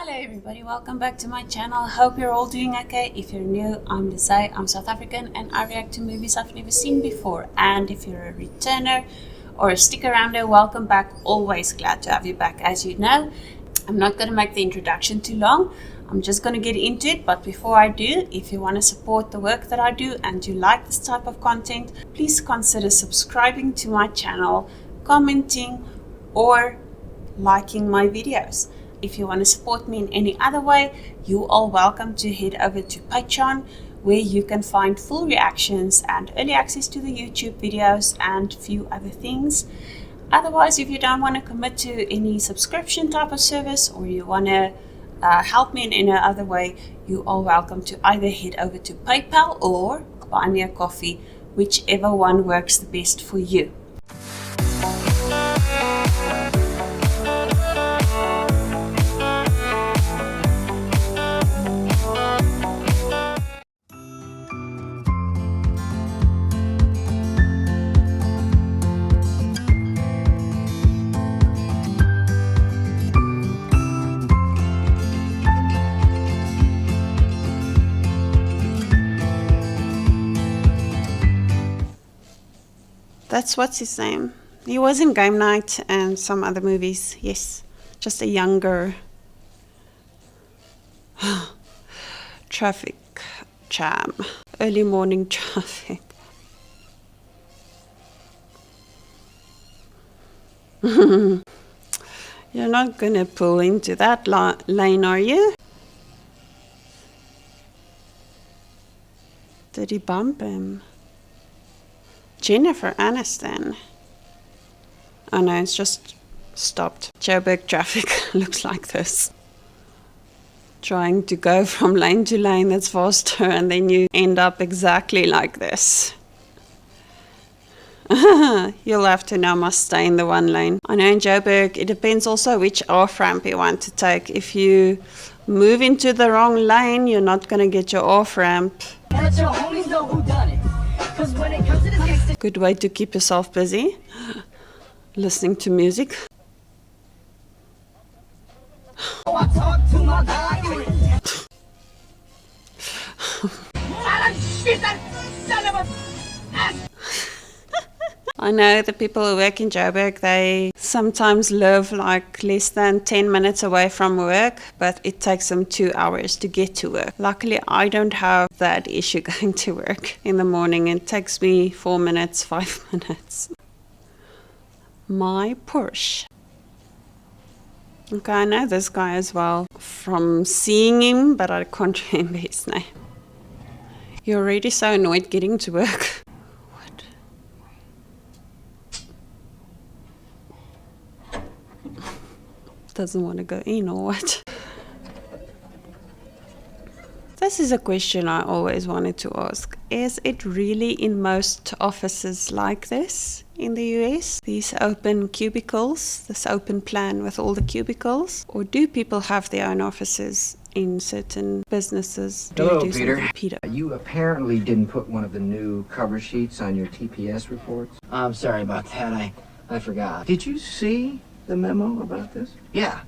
Hello everybody, welcome back to my channel. Hope you're all doing okay. If you're new, I'm Desai, I'm South African and I react to movies I've never seen before. And if you're a returner or a stick-arounder, welcome back. Always glad to have you back. As you know, I'm not going to make the introduction too long. I'm just going to get into it, but before I do, if you want to support the work that I do and you like this type of content, please consider subscribing to my channel, commenting or liking my videos. If you want to support me in any other way, you are welcome to head over to Patreon, where you can find full reactions and early access to the YouTube videos and a few other things. Otherwise, if you don't want to commit to any subscription type of service, or you want to help me in any other way, you are welcome to either head over to PayPal or buy me a coffee, whichever one works the best for you. That's what's his name. He was in Game Night and some other movies. Yes, just a younger traffic jam. Early morning traffic. You're not gonna pull into that lane, are you? Did he bump him? Jennifer Aniston. Oh no, it's just stopped. Joburg traffic looks like this. Trying to go from lane to lane that's faster, and then you end up exactly like this. You'll have to now must stay in the one lane. I know in Joburg it depends also which off ramp you want to take. If you move into the wrong lane, you're not going to get your off ramp. Good way to keep yourself busy, listening to music. I know the people who work in Joburg, they sometimes live like less than 10 minutes away from work, but it takes them 2 hours to get to work. Luckily, I don't have that issue going to work in the morning. It takes me 4 minutes, 5 minutes. My Porsche. Okay, I know this guy as well from seeing him, but I can't remember his name. You're already so annoyed getting to work. Doesn't want to go in or what? This is a question I always wanted to ask. Is it really in most offices like this in the US? These open cubicles, this open plan with all the cubicles? Or do people have their own offices in certain businesses? Hello, Peter. You apparently didn't put one of the new cover sheets on your TPS reports. I'm sorry about that. I forgot. Did you see the memo about this? Yeah.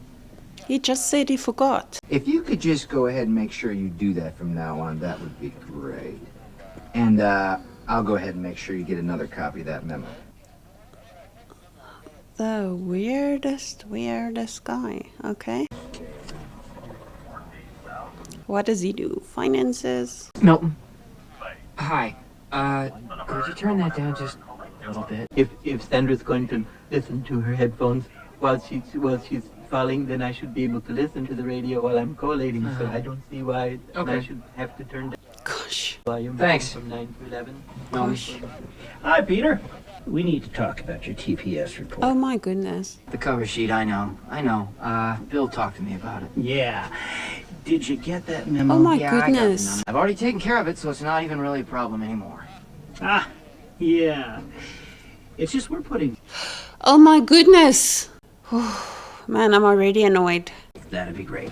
He just said he forgot. If you could just go ahead and make sure you do that from now on, that would be great. And I'll go ahead and make sure you get another copy of that memo. The weirdest guy. Okay. What does he do? Finances? Milton. Hi. Could you turn that down just a little bit? If Sandra's going to listen to her headphones while she's falling, then I should be able to listen to the radio while I'm collating. So I don't see why I should have to turn down Gosh. volume Thanks. from 9 to 11. Gosh. Hi, Peter. We need to talk about your TPS report. Oh my goodness. The cover sheet, I know. Bill talked to me about it. Yeah. Did you get that memo? Oh my Yeah, I got the goodness. memo. I've already taken care of it, so it's not even really a problem anymore. Ah, yeah. It's just we're putting... Oh my goodness. Man, I'm already annoyed. That'd be great.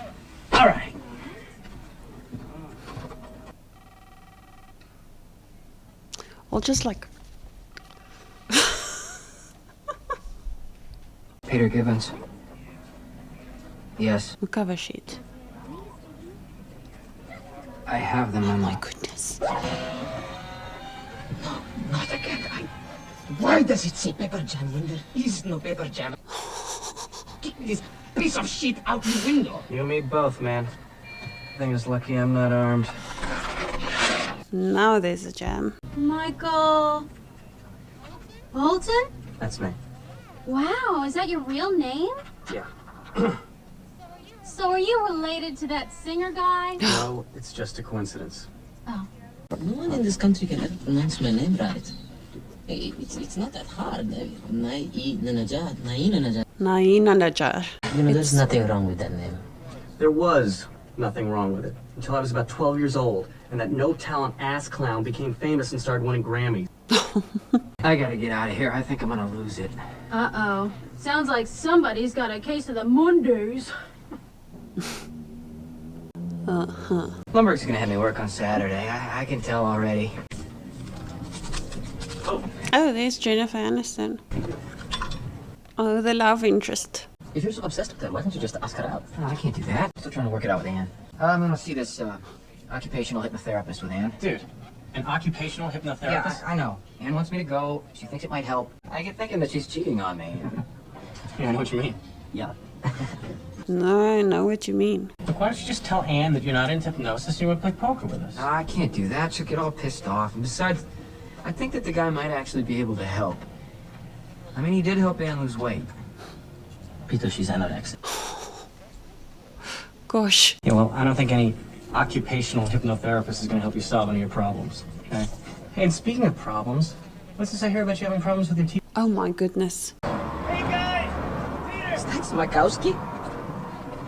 All right. I'll just like... Peter Gibbons. Yes. The cover sheet. I have them, Mama. Oh my goodness. Not again. Why does it say pepper jam when there is no pepper jam? Kick this piece of shit out the window. You and me both, man. I think it's lucky I'm not armed. Now there's a jam. Michael Bolton? That's me. Wow, is that your real name? Yeah. So are you related to that singer guy? No, it's just a coincidence. Oh. No one in this country can ever pronounce my name right. It's not that hard. Nai-Nanajad. Naina Najar. You know, there's nothing wrong with that name. There was nothing wrong with it until I was about 12 years old, and that no-talent ass clown became famous and started winning Grammys. I gotta get out of here. I think I'm gonna lose it. Uh-oh. Sounds like somebody's got a case of the Mondays. Lumberg's gonna have me work on Saturday. I can tell already. Oh, there's Jennifer Aniston. Oh, the love interest. If you're so obsessed with that, why don't you just ask her out? No, I can't do that. Still trying to work it out with Anne. I'm gonna see this occupational hypnotherapist with Anne. Dude, an occupational hypnotherapist? Yeah, I know. Anne wants me to go. She thinks it might help. I get thinking that she's cheating on me. Yeah, I know what you mean. Yeah. No, I know what you mean. Look, why don't you just tell Anne that you're not into hypnosis and you want to play poker with us? No, I can't do that. She'll get all pissed off. And besides, I think that the guy might actually be able to help. I mean, he did help Anne lose weight. Peter, she's anorexic. Gosh. Yeah, well, I don't think any occupational hypnotherapist is going to help you solve any of your problems, okay? Hey, and speaking of problems, what's this I hear about you having problems with your teeth? Oh my goodness. That's Makowski?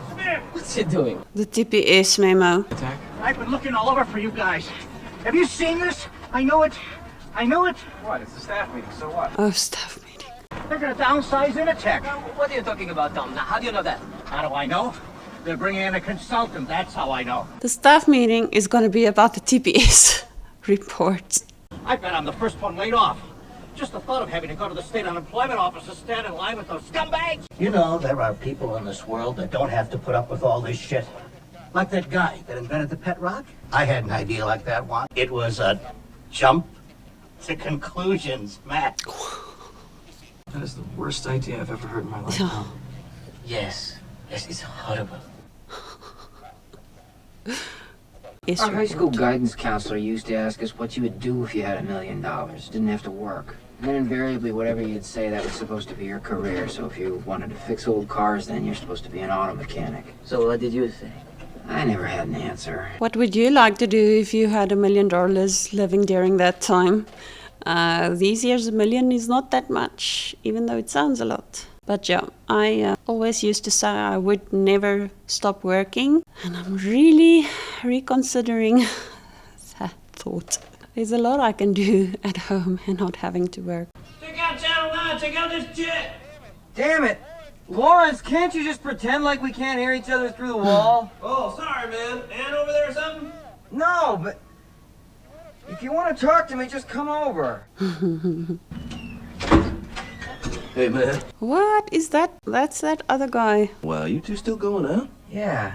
Come here. What's he doing? The TPS memo. Attack? I've been looking all over for you guys. Have you seen this? I know it. I know it. What? It's a staff meeting, so what? Oh, staff meeting. They're gonna downsize Initech. What are you talking about, Tom? Now, how do you know that? How do I know? They're bringing in a consultant. That's how I know. The staff meeting is going to be about the TPS report. I bet I'm the first one laid off. Just the thought of having to go to the state unemployment office to stand in line with those scumbags. You know, there are people in this world that don't have to put up with all this shit. Like that guy that invented the pet rock. I had an idea like that once. It was a jump to conclusions, Matt. That is the worst idea I've ever heard in my life. Yes. Yes, it's horrible. Is Our high school guidance counselor used to ask us what you would do if you had $1 million. Didn't have to work. And then invariably, whatever you'd say, that was supposed to be your career. So if you wanted to fix old cars, then you're supposed to be an auto mechanic. So what did you say? I never had an answer. What would you like to do if you had $1 million living during that time? These years, $1 million is not that much, even though it sounds a lot. But yeah, I always used to say I would never stop working. And I'm really reconsidering that thought. There's a lot I can do at home and not having to work. Check out Channel 9. Check out this shit. Damn it! Lawrence, can't you just pretend like we can't hear each other through the wall? Oh, sorry, man. Ann over there or something? No, but if you want to talk to me, just come over. Hey, man. What is that? That's that other guy. Wow, you two still going out? Yeah.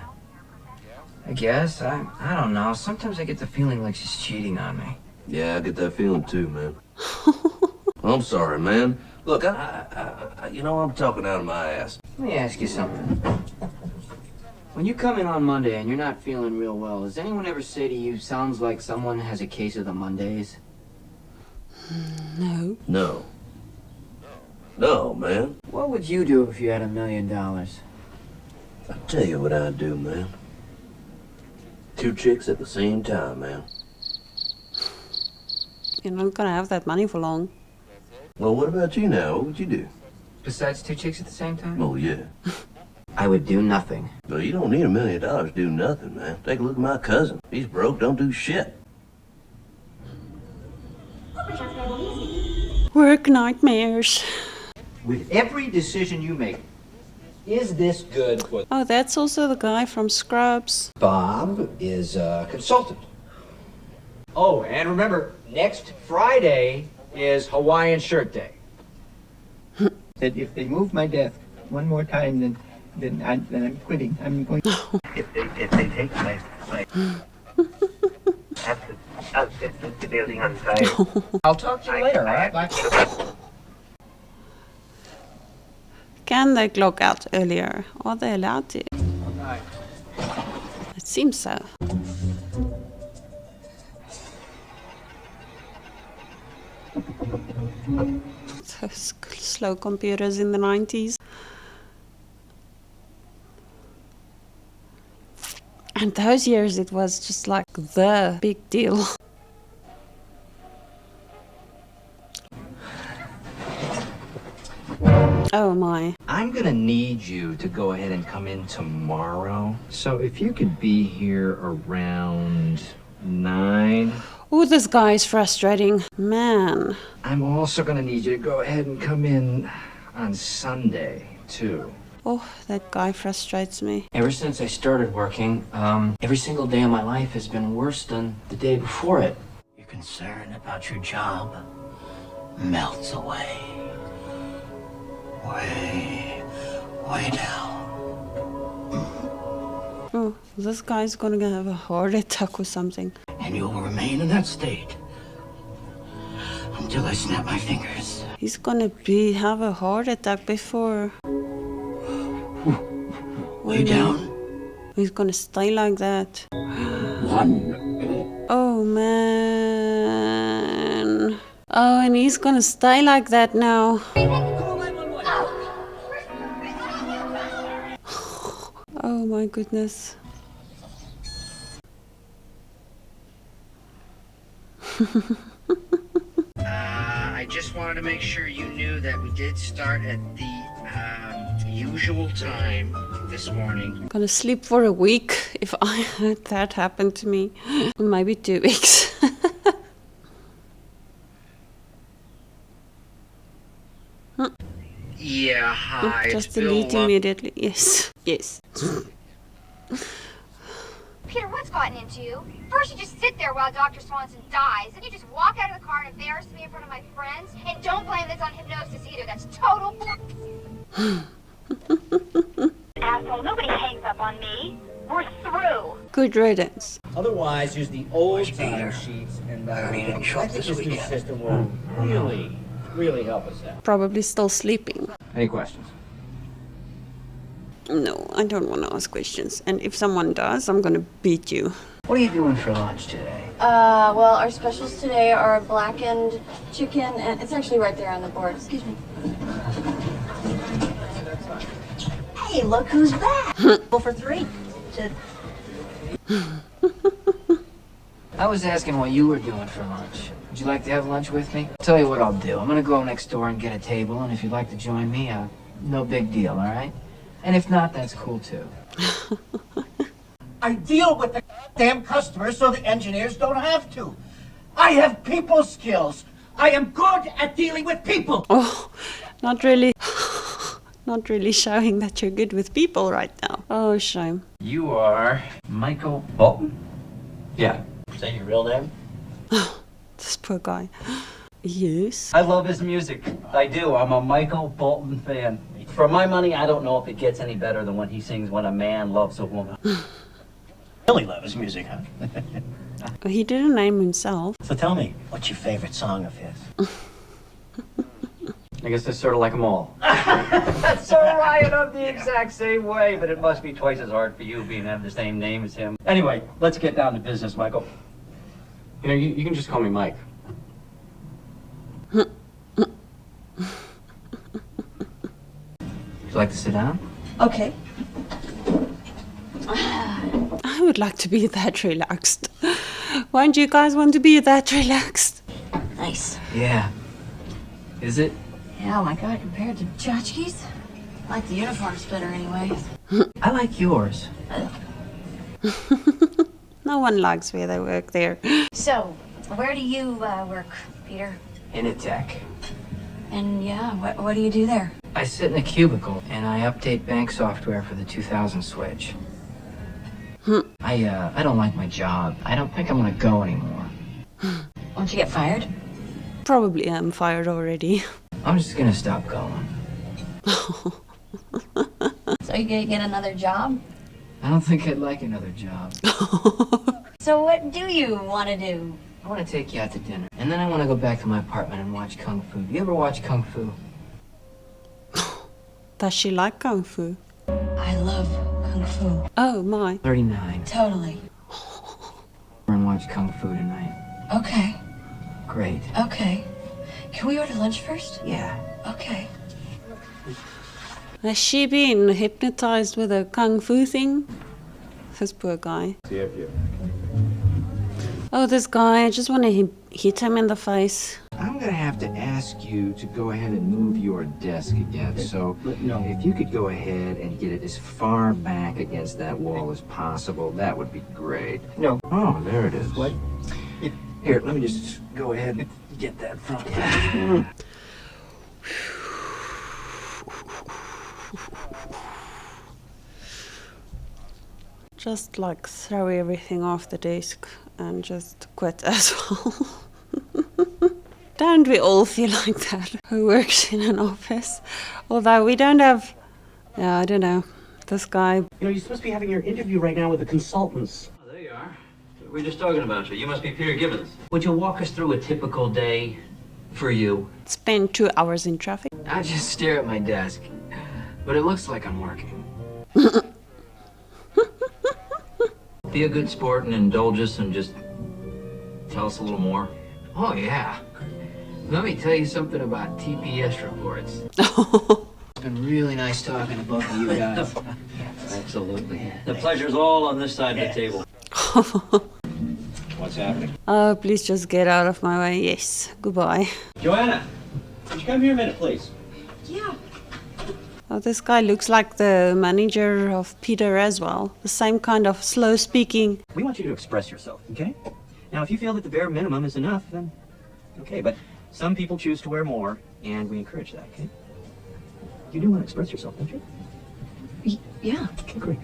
I guess. I don't know. Sometimes I get the feeling like she's cheating on me. Yeah, I get that feeling too, man. I'm sorry, man. Look, you know, I'm talking out of my ass. Let me ask you something. When you come in on Monday and you're not feeling real well, does anyone ever say to you, sounds like someone has a case of the Mondays? No. No. No, man. What would you do if you had $1 million? I'll tell you what I'd do, man. 2 chicks at the same time, man. You're not gonna have that money for long. Well, what about you now? What would you do? Besides 2 chicks at the same time? Oh, yeah. I would do nothing. Well, you don't need $1 million to do nothing, man. Take a look at my cousin. He's broke, don't do shit. Work nightmares. With every decision you make, is this good for... Oh, that's also the guy from Scrubs. Bob is a consultant. Oh, and remember, next Friday is Hawaiian Shirt Day. Said if they move my desk one more time, then I'm quitting. I'm going. If they take my I'll set the building on fire. I'll talk to you later, all right? Bye. Can they clock out earlier? Are they allowed to? It seems so. Those slow computers in the 90s. And those years it was just like the big deal. Oh my. I'm gonna need you to go ahead and come in tomorrow. So if you could be here around 9. Oh, this guy is frustrating. Man. I'm also gonna need you to go ahead and come in on Sunday, too. Oh, that guy frustrates me. Ever since I started working, every single day of my life has been worse than the day before it. Your concern about your job melts away. Way down. Oh, this guy's gonna have a heart attack or something. And you'll remain in that state until I snap my fingers. He's gonna have a heart attack before. Way down. He's gonna stay like that. 1. Oh man. Oh, and he's gonna stay like that now. Oh my goodness. I just wanted to make sure you knew that we did start at the usual time this morning. I'm gonna sleep for a week if I had that happen to me. Maybe 2 weeks. Yeah, hi. Just delete immediately. Yes. Yes. Peter, what's gotten into you? First you just sit there while Dr. Swanson dies, then you just walk out of the car and embarrass me in front of my friends, and don't blame this on hypnosis either. That's total Asshole, nobody hangs up on me. We're through. Good riddance. Otherwise, use the old time sheets and I think this new system will really help us out. Probably still sleeping. Any questions? No, I don't want to ask questions. And if someone does, I'm gonna beat you. What are you doing for lunch today? Well, our specials today are blackened chicken, and it's actually right there on the board. Excuse me. Hey, look who's back. Go for 3. I was asking what you were doing for lunch. Would you like to have lunch with me? I'll tell you what I'll do. I'm gonna go next door and get a table, and if you'd like to join me, no big deal, all right? And if not, that's cool too. I deal with the damn customers so the engineers don't have to. I have people skills. I am good at dealing with people. Oh, not really. Not really showing that you're good with people right now. Oh, shame. You are Michael Bolton? Yeah. Is that your real name? This poor guy. Yes. I love his music. I do. I'm a Michael Bolton fan. For my money, I don't know if it gets any better than when he sings When a Man Loves a Woman. Really love his music, huh? He didn't name himself. So tell me, what's your favorite song of his? I guess it's sort of like them all. So Ryan, I'm the exact same way, but it must be twice as hard for you being having the same name as him. Anyway, let's get down to business, Michael. You know, you can just call me Mike. Would you like to sit down? Okay. I would like to be that relaxed. Won't you guys want to be that relaxed? Nice. Yeah. Is it? Yeah, oh my God, compared to Tchotchke's, I like the uniforms better anyway. I like yours. No one likes where they work there. So, where do you work, Peter? In a tech. And yeah, what do you do there? I sit in a cubicle and I update bank software for the 2000 switch. I don't like my job. I don't think I'm gonna go anymore. Won't you get fired? Probably am fired already. I'm just gonna stop going. So you gonna get another job? I don't think I'd like another job. So what do you want to do? I want to take you out to dinner, and then I want to go back to my apartment and watch Kung Fu. You ever watch Kung Fu? Does she like Kung Fu? I love Kung Fu. Oh my. 39. Totally. And watch Kung Fu tonight. Okay. Great. Okay. Can we order lunch first? Yeah. Okay. Has she been hypnotized with a Kung Fu thing? This poor guy. Oh, this guy, I just want to hit him in the face. I'm gonna have to ask you to go ahead and move your desk again. So if you could go ahead and get it as far back against that wall as possible, that would be great. No. Oh, there it is. What? Here, let me just go ahead and get that from you. Just like throw everything off the desk and just quit as well. Don't we all feel like that who works in an office? Although we don't have, yeah, I don't know, this guy. You know, you're supposed to be having your interview right now with the consultants. Oh, there you are. We were just talking about you. You must be Peter Gibbons. Would you walk us through a typical day for you? Spend 2 hours in traffic. I just stare at my desk, but it looks like I'm working. Be a good sport and indulge us and just tell us a little more. Oh, yeah. Let me tell you something about TPS reports. It's been really nice talking to both of you guys. Absolutely. The pleasure's all on this side of the table. What's happening? Oh, please just get out of my way. Yes, goodbye. Joanna, would you come here a minute, please? Yeah. Oh, this guy looks like the manager of Peter as well. The same kind of slow speaking. We want you to express yourself, okay? Now, if you feel that the bare minimum is enough, then okay, but some people choose to wear more, and we encourage that, okay? You do want to express yourself, don't you? Yeah. Okay, great.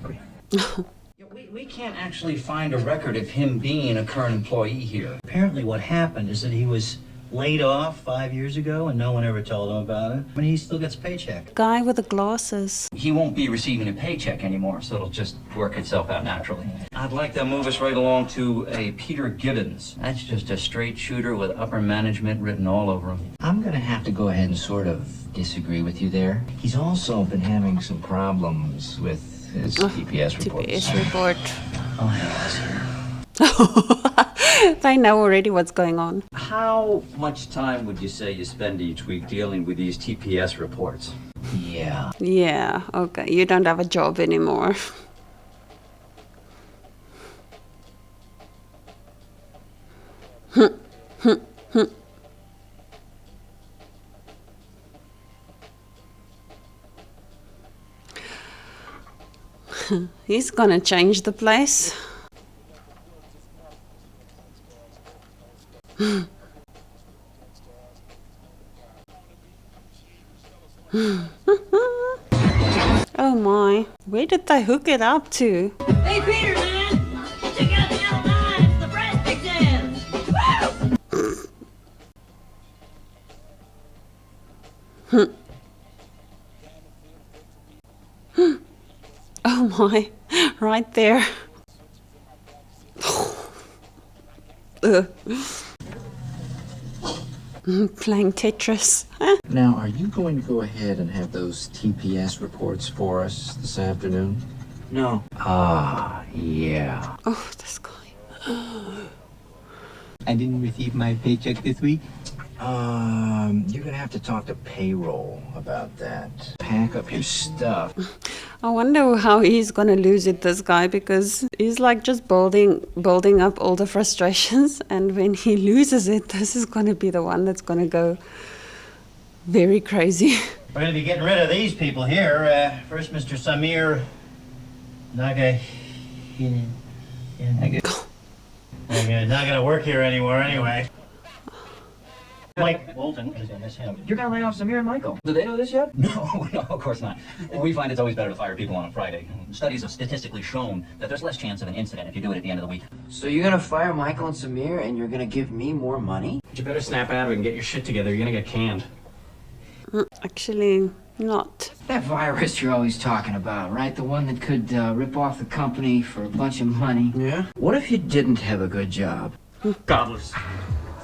We can't actually find a record of him being a current employee here. Apparently what happened is that he was laid off 5 years ago and no one ever told him about it. I mean, he still gets a paycheck. Guy with the glasses. He won't be receiving a paycheck anymore, so it'll just work itself out naturally. I'd like to move us right along to a Peter Gibbons. That's just a straight shooter with upper management written all over him. I'm gonna have to go ahead and sort of disagree with you there. He's also been having some problems with his TPS reports. TPS report. I'll handle this here. They know already what's going on. How much time would you say you spend each week dealing with these TPS reports? Yeah. Yeah, okay. You don't have a job anymore. He's gonna change the place. Oh my, where did they hook it up to? Hey, Peter, man! Check out the yellow lines, the breast exams! Woo! Oh my, right there. Playing Tetris. Now, are you going to go ahead and have those TPS reports for us this afternoon? No. Ah, yeah. Oh, this guy. I didn't receive my paycheck this week. You're gonna have to talk to payroll about that. Pack up your stuff. I wonder how he's gonna lose it, this guy, because he's like just building up all the frustrations, and when he loses it, this is gonna be the one that's gonna go very crazy. We're going to be getting rid of these people here. First, Mr. Samir Naga. Not going to work here anymore anyway. Mike Bolton, because I miss him. You're gonna lay off Samir and Michael. Do they know this yet? No, of course not. We find it's always better to fire people on a Friday. Studies have statistically shown that there's less chance of an incident if you do it at the end of the week. So you're gonna fire Michael and Samir and you're gonna give me more money? You better snap out of it and get your shit together. You're gonna get canned. Actually, Not. That virus you're always talking about, right? The one that could rip off the company for a bunch of money. Yeah? What if you didn't have a good job? Gobblers.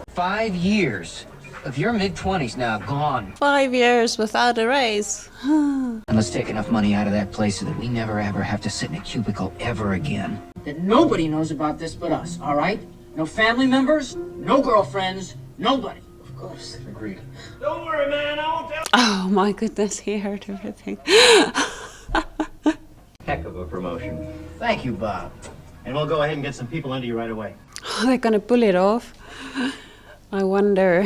5 years of your mid-20s now gone. 5 years without a raise. And let's take enough money out of that place so that we never ever have to sit in a cubicle ever again. That nobody knows about this but us, all right? No family members, no girlfriends, nobody. Of course. Agreed. Don't worry, man. I won't tell. Oh my goodness, he heard everything. Heck of a promotion. Thank you, Bob. And we'll go ahead and get some people into you right away. They're gonna pull it off. I wonder.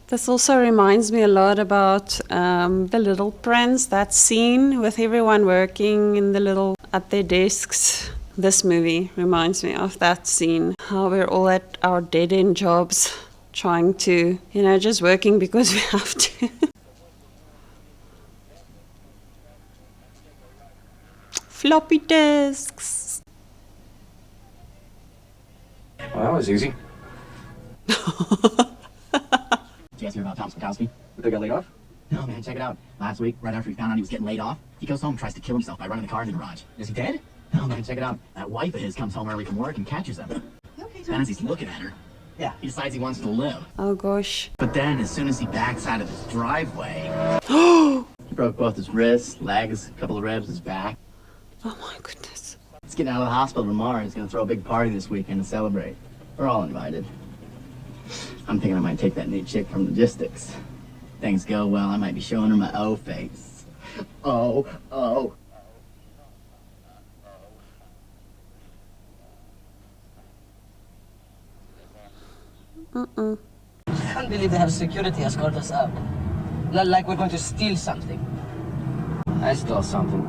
This also reminds me a lot about The Little Prince, that scene with everyone working in the little at their desks. This movie reminds me of that scene, how we're all at our dead-end jobs trying to, you know, just working because we have to. Floppy disks. Well, that was easy. Did you guys hear about Tom Spakowski? Did they get laid off? No, man, check it out. Last week, right after he found out he was getting laid off, he goes home and tries to kill himself by running the car in the garage. Is he dead? No, man, check it out. That wife of his comes home early from work and catches him. Okay, then as he's looking at her, he decides he wants to live. Oh gosh. But then, as soon as he backs out of his driveway, he broke both his wrists, legs, a couple of ribs, his back. Oh my goodness. He's getting out of the hospital tomorrow. He's gonna throw a big party this weekend to celebrate. We're all invited. I'm thinking I might take that new chick from logistics. Things go well, I might be showing her my O face. Oh. I can't believe they have security escort us up. Like we're going to steal something. I stole something.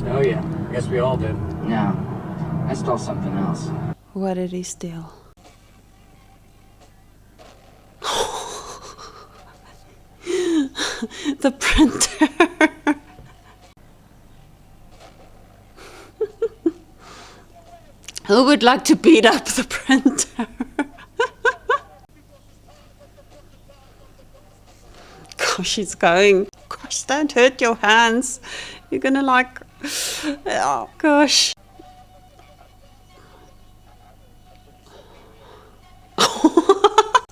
Oh yeah, I guess we all did. No, I stole something else. What did he steal? The printer. Who would like to beat up the printer? Gosh, he's going. Gosh, don't hurt your hands. You're gonna like... Oh, gosh.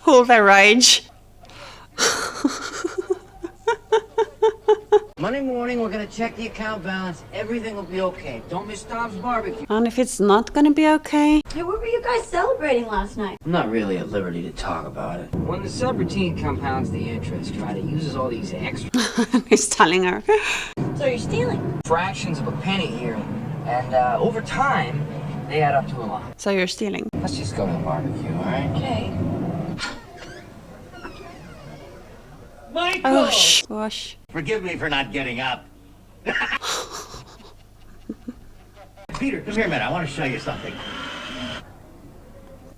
All their rage. Monday morning, we're gonna check the account balance. Everything will be okay. Don't miss Tom's barbecue. And if it's not gonna be okay? Hey, what were you guys celebrating last night? I'm not really at liberty to talk about it. When the subroutine compounds the interest, right, it uses all these extra He's telling her. So you're stealing? fractions of a penny here, and over time, they add up to a lot. So you're stealing. Let's just go to the barbecue, all right? Okay. Michael! Oh, gosh. Forgive me for not getting up. Peter, come here a minute. I want to show you something.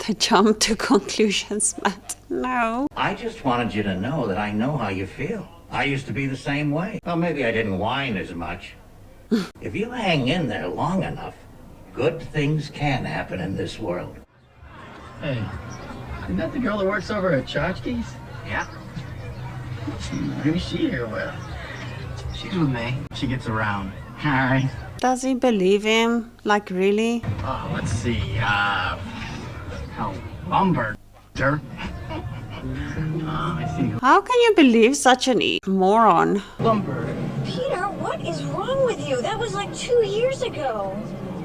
They jump to conclusions, Matt. No. I just wanted you to know that I know how you feel. I used to be the same way. Well, maybe I didn't whine as much. If you hang in there long enough, good things can happen in this world. Hey, isn't that the girl that works over at Tchotchke's? Yeah, Who's she here with? she's with me. She gets around. All right. Does he believe him? Like, really? Oh, let's see. Lumber. Dirt. I see. How can you believe such an moron? Lumber. Peter, what is wrong with you? That was like 2 years ago.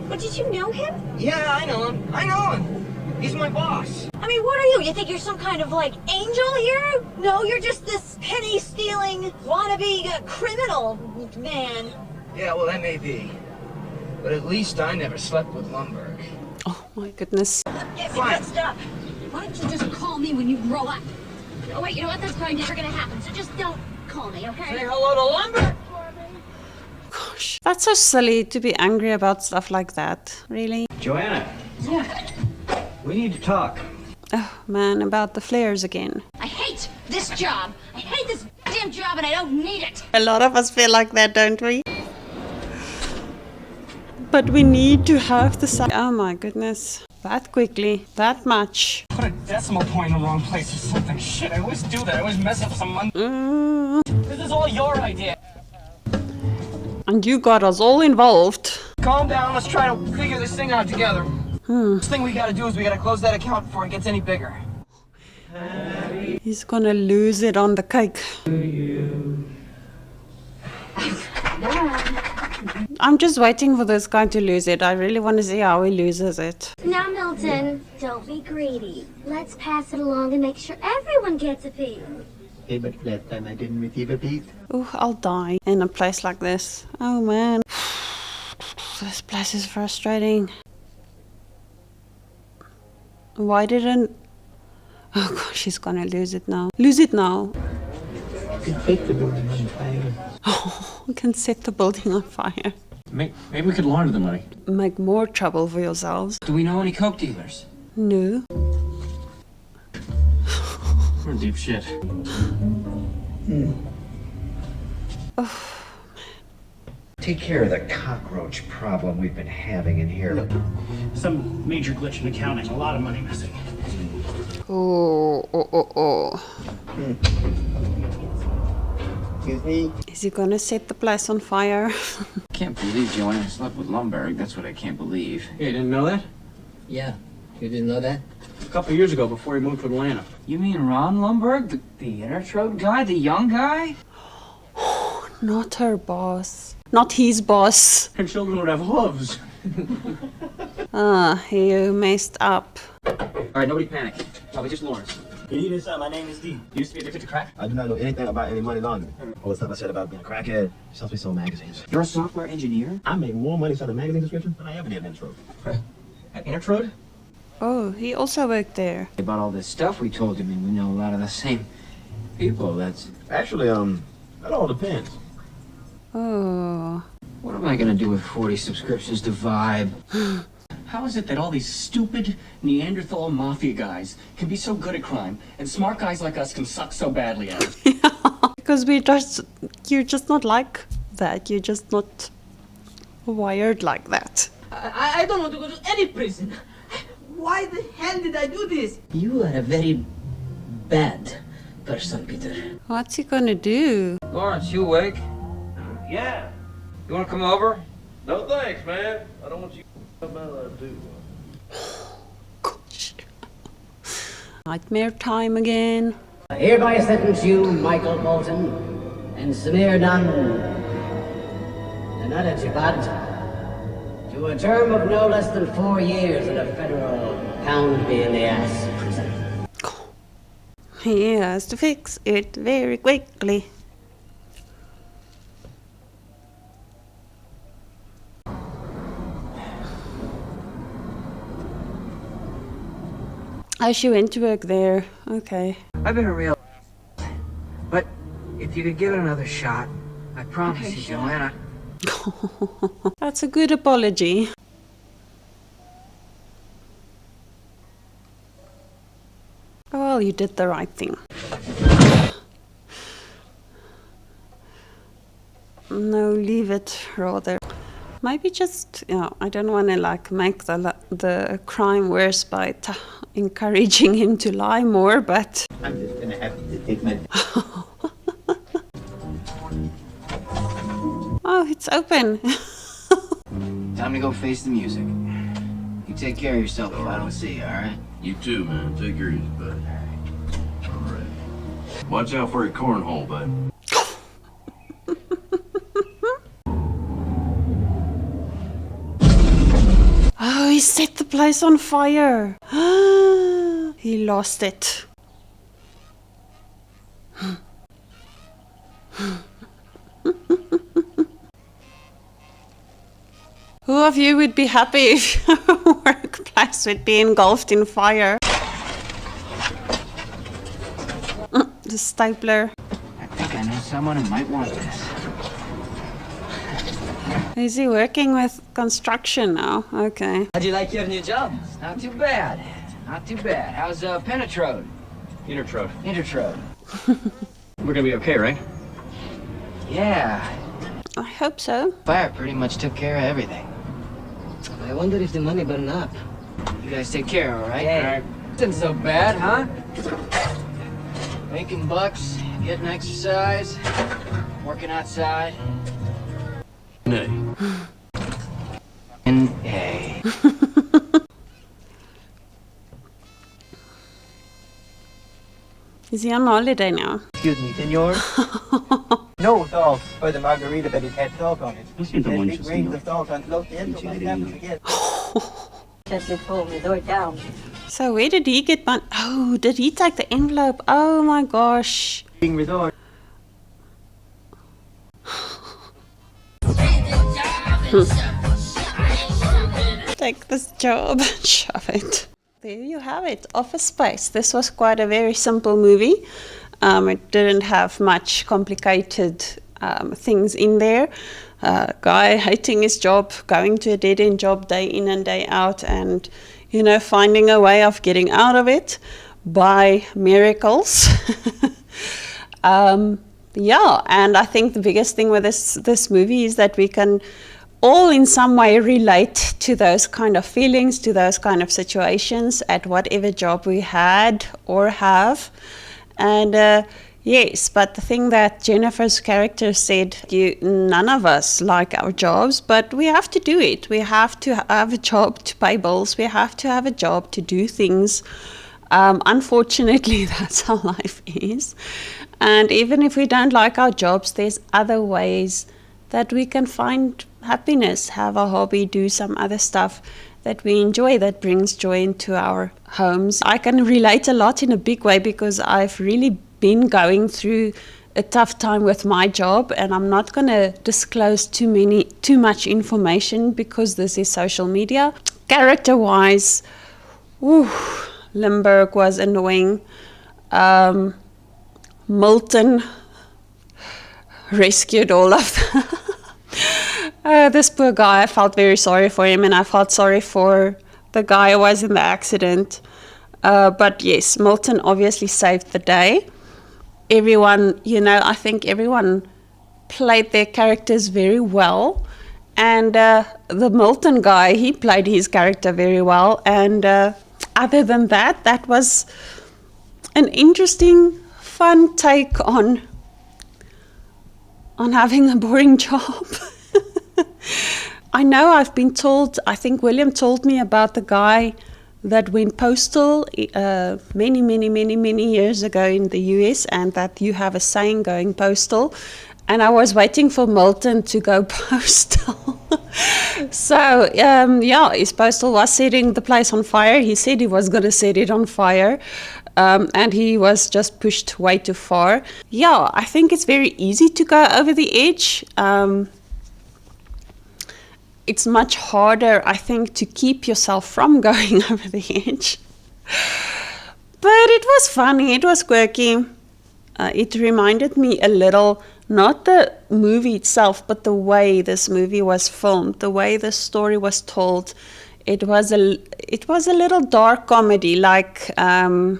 But did you know him? Yeah, I know him. I know him. He's my boss. I mean, what are you? You think you're some kind of, like, angel here? No, you're just this penny-stealing, wannabe criminal man. Yeah, well, that may be. But at least I never slept with Lumberg. Oh, my goodness. Fine. Stop. Why don't you just call me when you grow up? Oh, wait, you know what? That's probably never gonna happen, so just don't call me, okay? Say hello to Lumber. Gosh, that's so silly to be angry about stuff like that. Really? Joanna. Yeah. We need to talk. Oh, man, about the flares again. I hate this job. I hate this damn job, and I don't need it. A lot of us feel like that, don't we? But we need to have the same. Oh my goodness. That quickly. That much. Put a decimal point in the wrong place or something. Shit, I always do that. I always mess up some. This is all your idea. And you got us all involved. Calm down. Let's try to figure this thing out together. First thing we gotta do is we gotta close that account before it gets any bigger. He's gonna lose it on the cake. I'm just waiting for this guy to lose it. I really want to see how he loses it. Now, Milton, don't be greedy. Let's pass it along and make sure everyone gets a piece. Hey, but last time I didn't receive a piece. Oh, I'll die in a place like this. Oh man. This place is frustrating. Why didn't... Oh gosh, she's gonna lose it now. Lose it now. You can set the building on fire. Oh, you can set the building on fire. Maybe we could launder the money. Make more trouble for yourselves. Do we know any coke dealers? No. We're in deep shit. Oh. Take care of the cockroach problem we've been having in here. Look, some major glitch in accounting. A lot of money missing. Oh. Excuse me? Is he gonna set the place on fire? Can't believe Joanna slept with Lumberg. That's what I can't believe. Hey, you didn't know that? Yeah, you didn't know that? A couple of years ago, before he moved to Atlanta. You mean Ron Lumberg, the Intertrode guy, the young guy? Not her boss. Not his boss. Her children would have hooves. You messed up. Alright, nobody panic. Probably just Lawrence. Good evening, sir. My name is D. You used to be addicted to crack? I do not know anything about any money laundering. All the stuff I said about being a crackhead, just helps me sell magazines. You're a software engineer? I make more money selling magazine descriptions than I ever did in Intertrode. At Intertrode? Oh, he also worked there. About all this stuff we told you, I mean, we know a lot of the same people. That's... Actually, that all depends. Oh. What am I gonna do with 40 subscriptions to Vibe? How is it that all these stupid Neanderthal mafia guys can be so good at crime, and smart guys like us can suck so badly at it? Because you're just not like that. You're just not wired like that. I don't want to go to any prison. Why the hell did I do this? You are a very bad person, Peter. What's he gonna do? Lawrence, you awake? Yeah. You wanna come over? No thanks, man. I don't want you to come out of do. Gosh. Nightmare time again. I hereby sentence you, Michael Bolton, and Samir Nunn, and Anna Jibad, to a term of no less than 4 years in a federal pound-me-in-the-ass prison. He has to fix it very quickly. Oh, she went to work there. Okay. I've been a real... But if you could give it another shot, I promise you, Joanna... That's a good apology. Well, you did the right thing. No, leave it rather. Maybe just, I don't want to like make the crime worse by encouraging him to lie more, but... I'm just gonna have to take my... Oh, it's open. Time to go face the music. You take care of yourself if I don't see you, alright? You too, man. Take her easy, bud. All right. Watch out for your cornhole, bud. Oh, he set the place on fire. He lost it. Who of you would be happy if your workplace would be engulfed in fire? The stapler. I think I know someone who might want this. Is he working with construction now? Okay. How'd you like your new job? Not too bad. Not too bad. How's Penetrode? Intertrode. Intertrode. We're gonna be okay, right? Yeah. I hope so. Fire pretty much took care of everything. I wonder if the money burn up. You guys take care, all right? Yeah. Isn't so bad, huh? Making bucks, getting exercise, working outside. Nay. And hey. Is he on holiday now? Excuse me, senor? No salt for the margarita, but it had salt on it. It had big grains of salt on close to it, so I never forget. Just pull the door down. So where did he get money? Oh, did he take the envelope? Oh my gosh. Being resort. Take this job and shove it. There you have it, Office Space. This was quite a very simple movie. It didn't have much complicated things in there. Guy hating his job, going to a dead-end job day in and day out, and finding a way of getting out of it by miracles. Yeah, and I think the biggest thing with this movie is that we can all in some way relate to those kind of feelings, to those kind of situations at whatever job we had or have. And yes, but the thing that Jennifer's character said, none of us like our jobs, but we have to do it. We have to have a job to pay bills. We have to have a job to do things. Unfortunately, that's how life is. And even if we don't like our jobs, there's other ways that we can find happiness, have a hobby, do some other stuff that we enjoy, that brings joy into our homes. I can relate a lot in a big way because I've really been going through a tough time with my job, and I'm not going to disclose too much information because this is social media. Character-wise, Limburg was annoying. Milton rescued all of them. This poor guy, I felt very sorry for him, and I felt sorry for the guy who was in the accident. But yes, Milton obviously saved the day. Everyone, I think everyone played their characters very well. And the Milton guy, he played his character very well. And other than that, that was an interesting, fun take on having a boring job. I know I've been told, I think William told me about the guy that went postal many years ago in the US, and that you have a saying, going postal. And I was waiting for Milton to go postal. So, yeah, his postal was setting the place on fire. He said he was going to set it on fire. And he was just pushed way too far. Yeah, I think it's very easy to go over the edge. It's much harder, I think, to keep yourself from going over the edge. But it was funny, it was quirky. It reminded me a little, not the movie itself, but the way this movie was filmed, the way the story was told. It was a little dark comedy, like The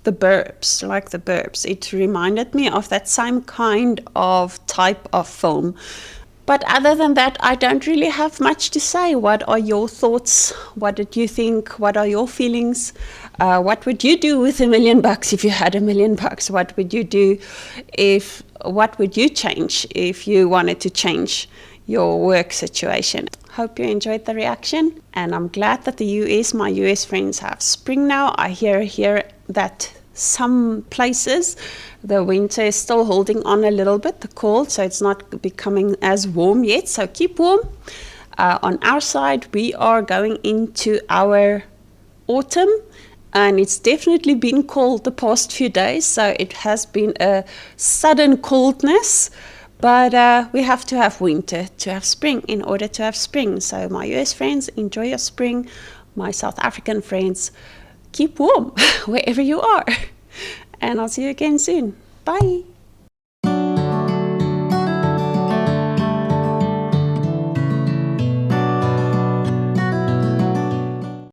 Burbs. It reminded me of that same kind of type of film. But other than that, I don't really have much to say. What are your thoughts? What did you think? What are your feelings? What would you do with $1 million if you had $1 million? What would you do what would you change if you wanted to change your work situation? Hope you enjoyed the reaction. And I'm glad that my US friends have spring now. I hear here that some places the winter is still holding on a little bit, the cold, so it's not becoming as warm yet, so keep warm. On our side, we are going into our autumn, and it's definitely been cold the past few days, so it has been a sudden coldness, but we have to have winter to have spring in order to have spring. So my US friends, enjoy your spring. My South African friends, keep warm wherever you are. And I'll see you again soon. Bye.